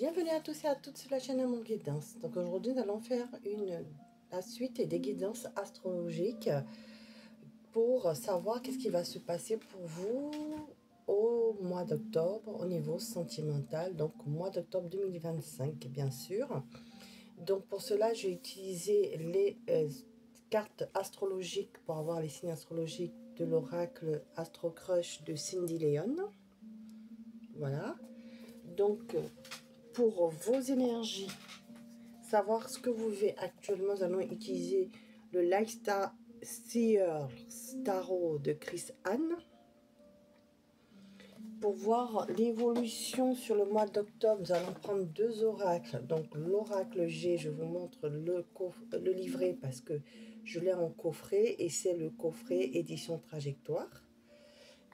Bienvenue à tous et à toutes sur la chaîne Amour Guidance. Donc aujourd'hui nous allons faire la suite des guidances astrologiques pour savoir qu'est-ce qui va se passer pour vous au mois d'octobre au niveau sentimental, donc au mois d'octobre 2025 bien sûr. Donc pour cela j'ai utilisé les cartes astrologiques pour avoir les signes astrologiques de l'oracle Astro Crush de Cindy Leon. Voilà. Donc pour vos énergies, savoir ce que vous vivez actuellement, nous allons utiliser le Lifestyle Seer Tarot de Chris Anne. Pour voir l'évolution sur le mois d'octobre, nous allons prendre deux oracles. Donc l'oracle G, je vous montre le livret parce que je l'ai en coffret et c'est le coffret édition Trajectoire.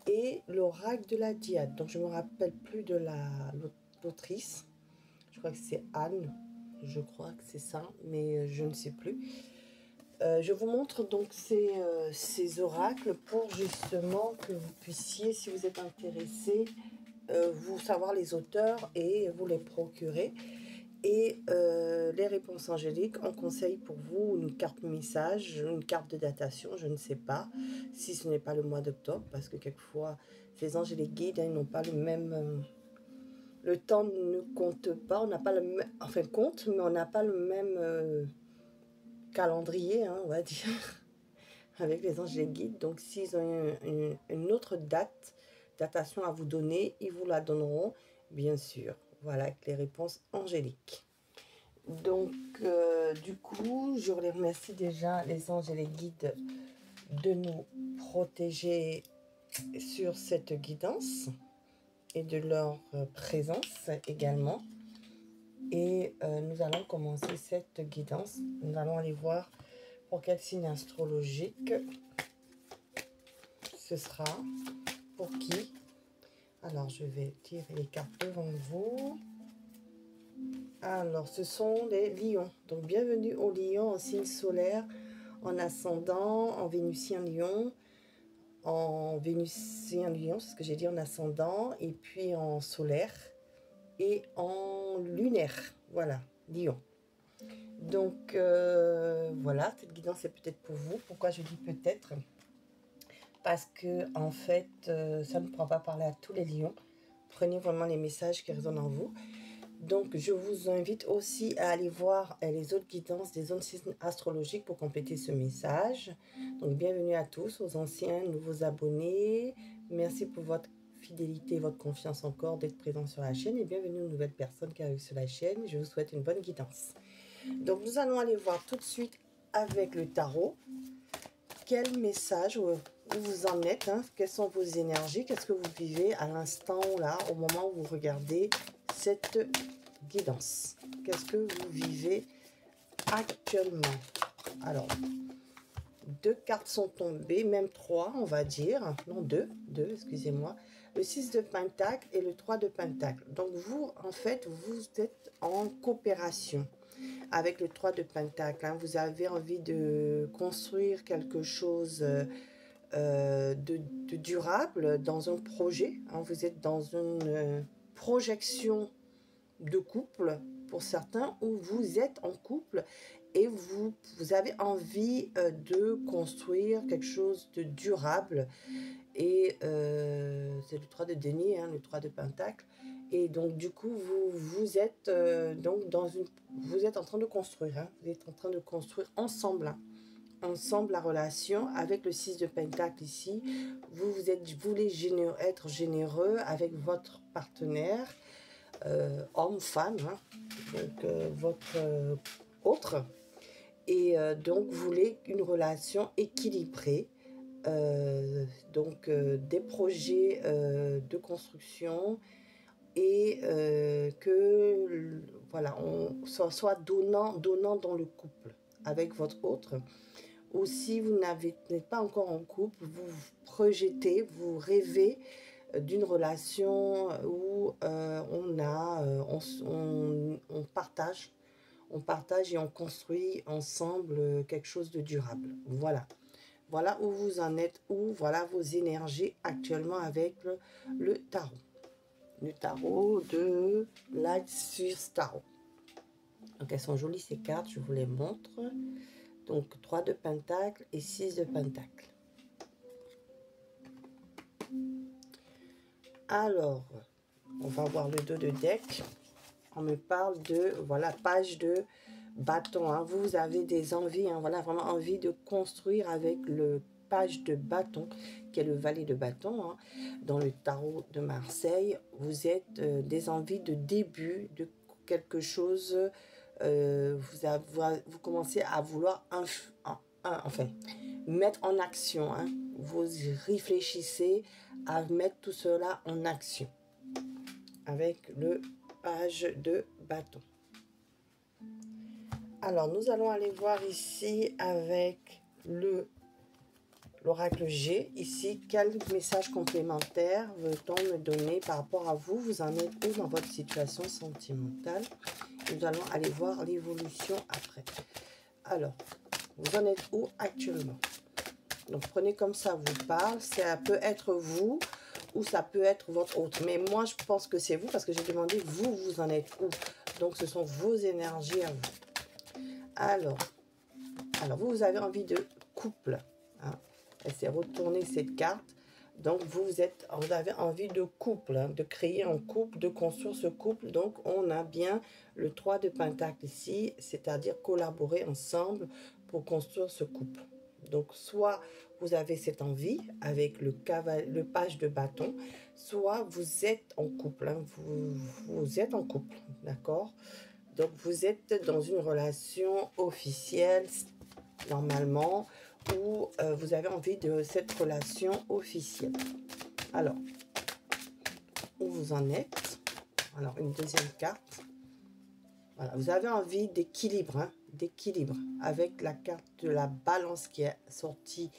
Et l'oracle de la Diade. Donc je ne me rappelle plus de l'autrice. Je crois que c'est Anne. Je crois que c'est ça, mais je ne sais plus. Je vous montre donc ces oracles pour justement que vous puissiez, si vous êtes intéressé, vous savoir les auteurs et vous les procurer. Et les réponses angéliques, on conseille pour vous une carte message, une carte de datation, je ne sais pas, si ce n'est pas le mois d'octobre, parce que quelquefois, ces angéliques guides, ils n'ont pas le même... le temps ne compte pas, on n'a pas le même... Enfin, compte, mais on n'a pas le même calendrier, hein, on va dire, avec les angéliques guides. Donc, s'ils ont une autre datation à vous donner, ils vous la donneront, bien sûr. Voilà, avec les réponses angéliques. Donc, du coup, je les remercie déjà, les angéliques guides, de nous protéger sur cette guidance et de leur présence également. Et nous allons commencer cette guidance. Nous allons aller voir pour quel signe astrologique ce sera, pour qui. Alors, je vais tirer les cartes devant vous. Alors, ce sont les lions. Donc, bienvenue aux lions en signe solaire, en ascendant, en vénusien lion, en vénusien lion, c'est ce que j'ai dit, en ascendant, et puis en solaire, et en lunaire. Voilà, lion. Donc, voilà, cette guidance est peut-être pour vous. Pourquoi je dis peut-être? Parce que, en fait, ça ne pourra pas parler à tous les lions. Prenez vraiment les messages qui résonnent en vous. Donc, je vous invite aussi à aller voir les autres guidances des zones astrologiques pour compléter ce message. Donc, bienvenue à tous, aux anciens, nouveaux abonnés. Merci pour votre fidélité, votre confiance encore d'être présent sur la chaîne. Et bienvenue aux nouvelles personnes qui arrivent sur la chaîne. Je vous souhaite une bonne guidance. Donc, nous allons aller voir tout de suite avec le tarot. Quel message, où vous en êtes, hein, quelles sont vos énergies, qu'est-ce que vous vivez à l'instant, là, au moment où vous regardez cette guidance. Qu'est-ce que vous vivez actuellement? Alors, deux cartes sont tombées, même trois, on va dire. Non, deux, excusez-moi. Le 6 de Pentacle et le 3 de Pentacle. Donc, vous, en fait, vous êtes en coopération avec le 3 de Pentacle. Hein. Vous avez envie de construire quelque chose de durable dans un projet. Hein. Vous êtes dans une projection de couple pour certains, où vous êtes en couple et vous avez envie de construire quelque chose de durable. Et c'est le 3 de denier, hein, le 3 de Pentacle. Et donc du coup vous êtes donc vous êtes en train de construire, hein, vous êtes en train de construire ensemble, hein, ensemble la relation avec le 6 de Pentacle ici. Vous voulez être généreux avec votre partenaire, homme, femme, hein, donc votre autre, et donc vous voulez une relation équilibrée, donc des projets de construction, et que voilà, on soit donnant dans le couple avec votre autre. Ou si vous n'êtes pas encore en couple, vous projetez, vous rêvez d'une relation où on partage et on construit ensemble quelque chose de durable. Voilà. Voilà où vous en êtes, voilà vos énergies actuellement avec le tarot. du tarot de Light Swiss Tarot. Donc elles sont jolies ces cartes, je vous les montre. Donc 3 de Pentacle et 6 de Pentacle. Alors, on va voir le dos de deck. On me parle de, voilà, page de bâton. Hein. Vous avez des envies, hein, voilà, vraiment envie de construire avec le page de bâton, qui est le valet de bâton. Hein. Dans le tarot de Marseille, vous êtes des envies de début, de quelque chose, vous commencez à vouloir enfin, mettre en action. Hein. Vous réfléchissez à mettre tout cela en action avec le page de bâton. Alors, nous allons aller voir ici avec l'oracle G. Ici, quel message complémentaire veut-on me donner par rapport à vous? Vous en êtes où dans votre situation sentimentale? Nous allons aller voir l'évolution après. Alors, vous en êtes où actuellement? Donc, prenez comme ça vous parle. Ça peut être vous ou ça peut être votre autre. Mais moi, je pense que c'est vous parce que j'ai demandé vous, vous en êtes où? Donc, ce sont vos énergies à vous. Alors vous avez envie de couple. Hein. Elle s'est retournée cette carte. Donc, vous avez envie de couple, hein, de créer un couple, de construire ce couple. Donc, on a bien le 3 de Pentacle ici, c'est-à-dire collaborer ensemble pour construire ce couple. Donc, soit vous avez cette envie avec le page de bâton, soit vous êtes en couple. Hein, vous êtes en couple, d'accord? Donc, vous êtes dans une relation officielle, normalement, où vous avez envie de cette relation officielle. Alors, où vous en êtes? Alors, une deuxième carte. Voilà, vous avez envie d'équilibre, hein, d'équilibre, avec la carte de la balance qui est sortie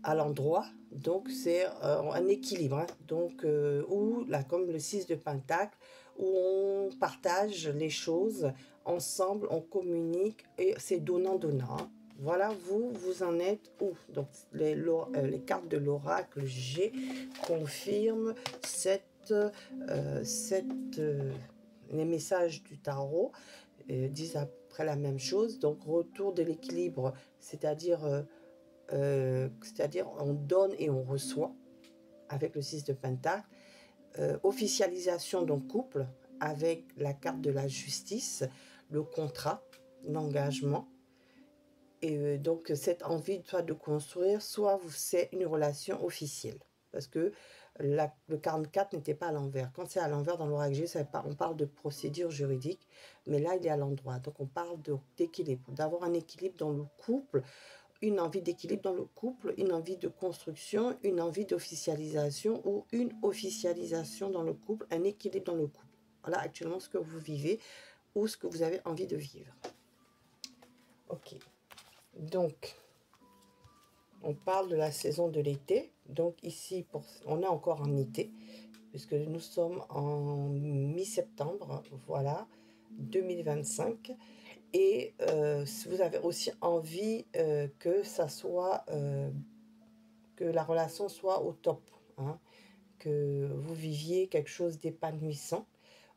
à l'endroit. Donc, c'est un équilibre. Hein, donc, où, là, comme le 6 de Pentacle, où on partage les choses ensemble, on communique et c'est donnant-donnant. Hein. Voilà, vous en êtes où? Donc, les cartes de l'oracle G confirment les messages du tarot disent après la même chose. Donc, retour de l'équilibre, c'est-à-dire on donne et on reçoit avec le 6 de Pentacle. Officialisation d'un couple avec la carte de la justice, le contrat, l'engagement. Et donc, cette envie soit de construire, soit c'est une relation officielle. Parce que le 44 n'était pas à l'envers. Quand c'est à l'envers dans l'oracle G, on parle de procédure juridique, mais là, il est à l'endroit. Donc, on parle d'équilibre, d'avoir un équilibre dans le couple, une envie d'équilibre dans le couple, une envie de construction, une envie d'officialisation ou une officialisation dans le couple, un équilibre dans le couple. Voilà actuellement ce que vous vivez ou ce que vous avez envie de vivre. Ok. Donc, on parle de la saison de l'été. Donc ici, on est encore en été, puisque nous sommes en mi-septembre, voilà, 2025. Et si vous avez aussi envie que ça soit, que la relation soit au top, hein, que vous viviez quelque chose d'épanouissant,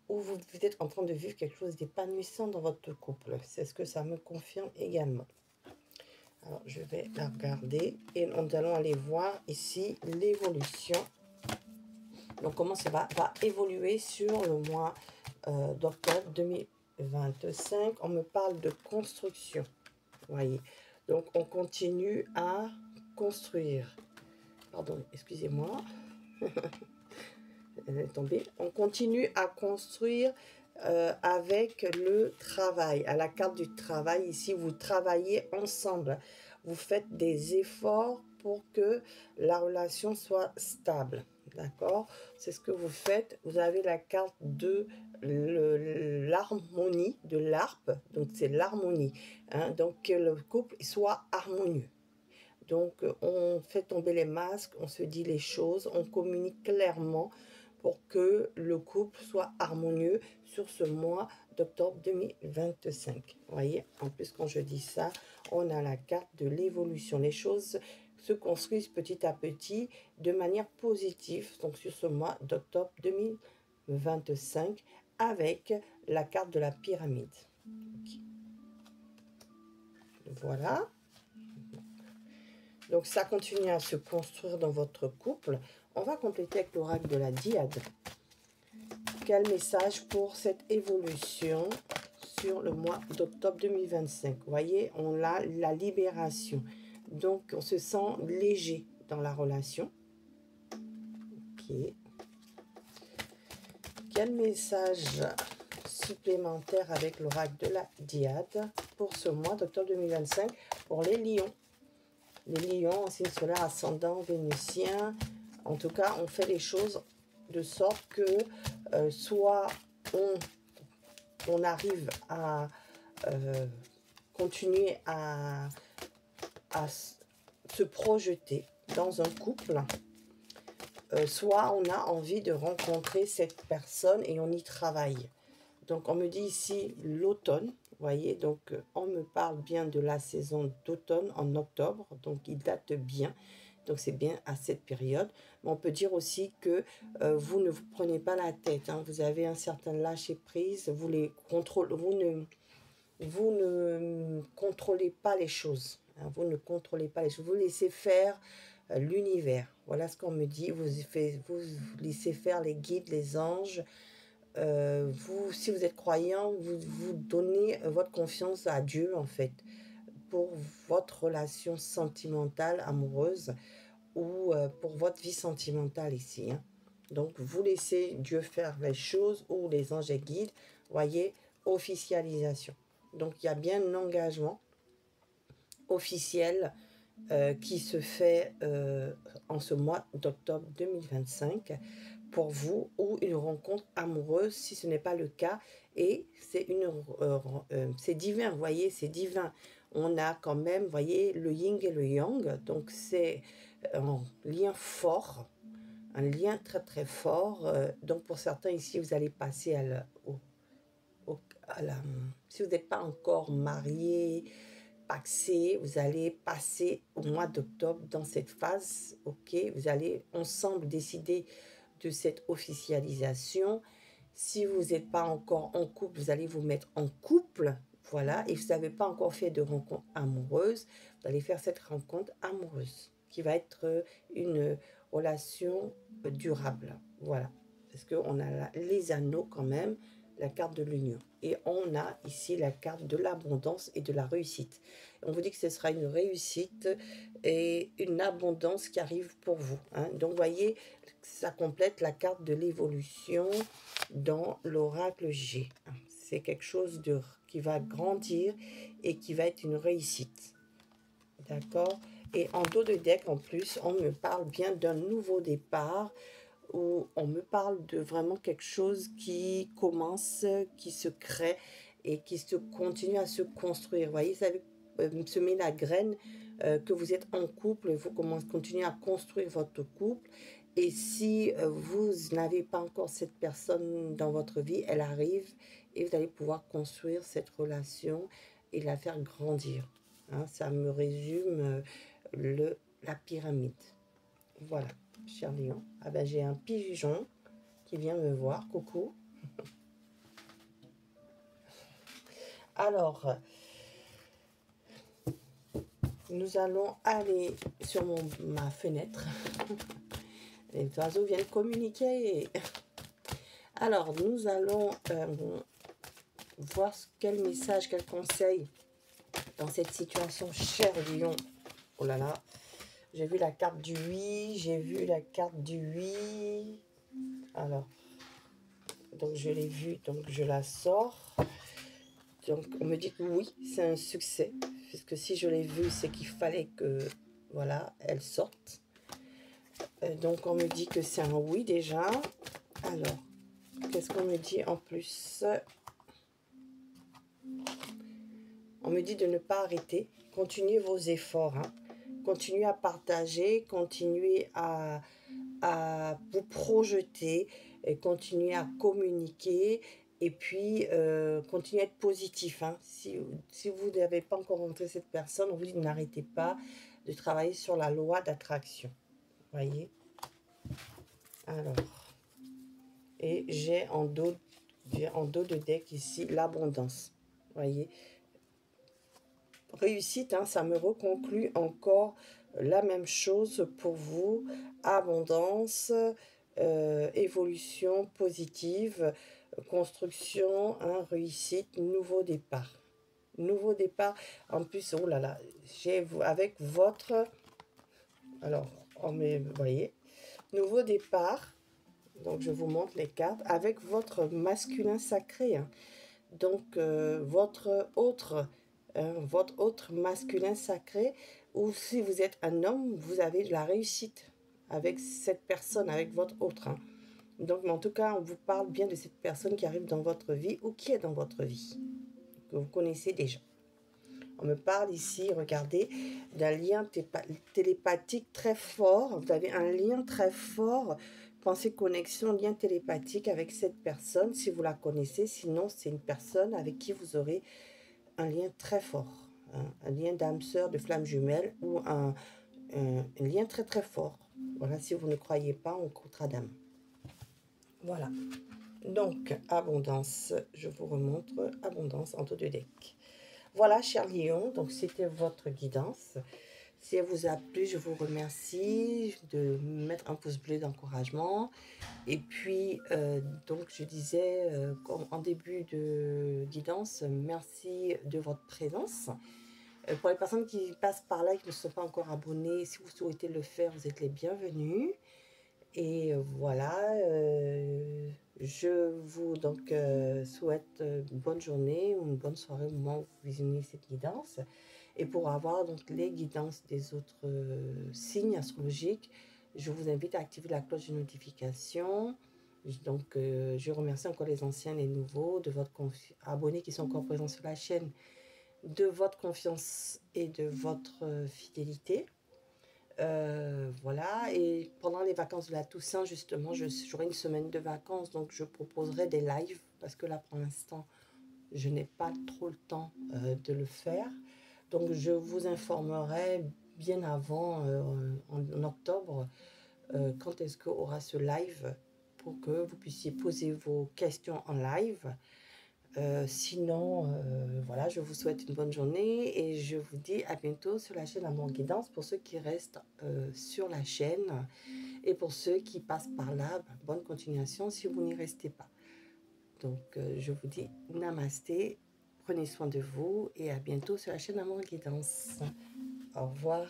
ou vous êtes en train de vivre quelque chose d'épanouissant dans votre couple. C'est ce que ça me confirme également. Alors, je vais la regarder et nous allons aller voir ici l'évolution. Donc, comment ça va évoluer sur le mois d'octobre 2025. On me parle de construction. Voyez. Donc, on continue à construire. Pardon, excusez-moi. Elle est tombée. On continue à construire avec le travail. À la carte du travail, ici, vous travaillez ensemble. Vous faites des efforts pour que la relation soit stable. D'accord? C'est ce que vous faites. Vous avez la carte de l'harmonie, de l'harpe. Donc, c'est l'harmonie. Hein? Donc, que le couple soit harmonieux. Donc, on fait tomber les masques, on se dit les choses, on communique clairement pour que le couple soit harmonieux sur ce mois d'octobre 2025. Vous voyez, en plus, quand je dis ça, on a la carte de l'évolution. Les choses se construisent petit à petit de manière positive, donc sur ce mois d'octobre 2025 avec la carte de la pyramide. Okay. Voilà. Donc ça continue à se construire dans votre couple. On va compléter avec l'oracle de la Diade. Quel message pour cette évolution sur le mois d'octobre 2025? Vous voyez, on a la libération. Donc, on se sent léger dans la relation. Ok. Quel message supplémentaire avec l'oracle de la Diade pour ce mois d'octobre 2025 pour les lions? Les lions, signe solaire, ascendant, vénusien. En tout cas, on fait les choses de sorte que soit on arrive à continuer à se projeter dans un couple, soit on a envie de rencontrer cette personne et on y travaille. Donc on me dit ici l'automne, vous voyez, donc on me parle bien de la saison d'automne en octobre, donc il date bien. Donc c'est bien à cette période. Mais on peut dire aussi que vous ne vous prenez pas la tête, hein. Vous avez un certain lâcher prise, vous ne contrôlez pas les choses, hein. Vous ne contrôlez pas les choses, vous laissez faire l'univers. Voilà ce qu'on me dit. Vous laissez faire les guides, les anges. Si vous êtes croyant, vous donnez votre confiance à Dieu en fait pour votre relation sentimentale, amoureuse ou pour votre vie sentimentale ici, hein. Donc vous laissez Dieu faire les choses ou les anges et guides. Voyez, officialisation. Donc il y a bien un engagement officiel qui se fait en ce mois d'octobre 2025 pour vous, ou une rencontre amoureuse si ce n'est pas le cas, et c'est divin, vous voyez, c'est divin. On a quand même, vous voyez, le yin et le yang, donc c'est un lien fort, un lien très très fort. Donc pour certains ici, vous allez passer si vous n'êtes pas encore marié, paxé, vous allez passer au mois d'octobre dans cette phase, ok, vous allez ensemble décider de cette officialisation. Si vous n'êtes pas encore en couple, vous allez vous mettre en couple, voilà, et vous n'avez pas encore fait de rencontre amoureuse, vous allez faire cette rencontre amoureuse qui va être une relation durable, voilà, parce qu'on a les anneaux quand même, la carte de l'union, et on a ici la carte de l'abondance et de la réussite. On vous dit que ce sera une réussite et une abondance qui arrive pour vous, hein. Donc vous voyez, ça complète la carte de l'évolution dans l'oracle G. C'est quelque chose qui va grandir et qui va être une réussite. D'accord? Et en dos de deck, en plus, on me parle bien d'un nouveau départ, où on me parle de vraiment quelque chose qui commence, qui se crée et qui se continue à se construire. Vous voyez, ça semer la graine que vous êtes en couple, vous continuez à construire votre couple. Et si vous n'avez pas encore cette personne dans votre vie, elle arrive et vous allez pouvoir construire cette relation et la faire grandir, hein. Ça me résume la pyramide. Voilà, cher lion. Ah ben, j'ai un pigeon qui vient me voir. Coucou. Alors, nous allons aller sur ma fenêtre. Les oiseaux viennent communiquer. Alors, nous allons voir quel message, quel conseil dans cette situation, cher lion. Oh là là, j'ai vu la carte du oui, j'ai vu la carte du oui. Alors, donc je l'ai vue, donc je la sors. Donc on me dit que oui, c'est un succès, puisque si je l'ai vue, c'est qu'il fallait que, voilà, elle sorte. Donc on me dit que c'est un oui déjà. Alors, qu'est-ce qu'on me dit en plus? On me dit de ne pas arrêter, continuez vos efforts, hein. Continuez à partager, continuez à vous projeter, et continuez à communiquer, et puis continuez à être positif, hein. Si vous n'avez pas encore rencontré cette personne, on vous dit n'arrêtez pas de travailler sur la loi d'attraction. Voyez. Alors, Et j'ai en dos de deck ici l'abondance. Voyez, réussite, hein, ça me reconclut encore la même chose pour vous. Abondance, évolution positive, construction, hein, réussite, nouveau départ. Nouveau départ. En plus, oh là là, j'ai avec votre... Alors, vous voyez, nouveau départ. Donc, je vous montre les cartes avec votre masculin sacré. Hein. Donc, votre autre masculin sacré, ou si vous êtes un homme, vous avez de la réussite avec cette personne, avec votre autre. Hein. Donc, mais en tout cas, on vous parle bien de cette personne qui arrive dans votre vie ou qui est dans votre vie, que vous connaissez déjà. On me parle ici, regardez, d'un lien télépathique très fort. Vous avez un lien très fort. Pensez connexion, lien télépathique avec cette personne, si vous la connaissez. Sinon, c'est une personne avec qui vous aurez un lien très fort. Hein, un lien d'âme sœur, de flamme jumelle ou un lien très très fort. Voilà, si vous ne croyez pas en contrat d'âme. Voilà. Donc, abondance, je vous remontre abondance en tout de deck. Voilà, cher Lion, donc c'était votre guidance. Si elle vous a plu, je vous remercie de mettre un pouce bleu d'encouragement. Et puis, donc, je disais en début de guidance, merci de votre présence. Pour les personnes qui passent par là et qui ne sont pas encore abonnées, si vous souhaitez le faire, vous êtes les bienvenus. Et voilà, je vous donc souhaite une bonne journée ou une bonne soirée au moment où vous visionnez cette guidance. Et pour avoir donc les guidances des autres signes astrologiques, je vous invite à activer la cloche de notification. Donc, je remercie encore les anciens et les nouveaux de votre abonnés qui sont encore présents sur la chaîne, de votre confiance et de votre fidélité. Voilà, et pendant les vacances de la Toussaint, justement, j'aurai une semaine de vacances, donc je proposerai des lives, parce que là, pour l'instant, je n'ai pas trop le temps de le faire. Donc, je vous informerai bien avant, en octobre, quand est-ce qu'aura ce live, pour que vous puissiez poser vos questions en live. Sinon, voilà, je vous souhaite une bonne journée et je vous dis à bientôt sur la chaîne Amour Guidance pour ceux qui restent sur la chaîne et pour ceux qui passent par là, bonne continuation si vous n'y restez pas. Donc, je vous dis namasté, prenez soin de vous et à bientôt sur la chaîne Amour Guidance. Au revoir.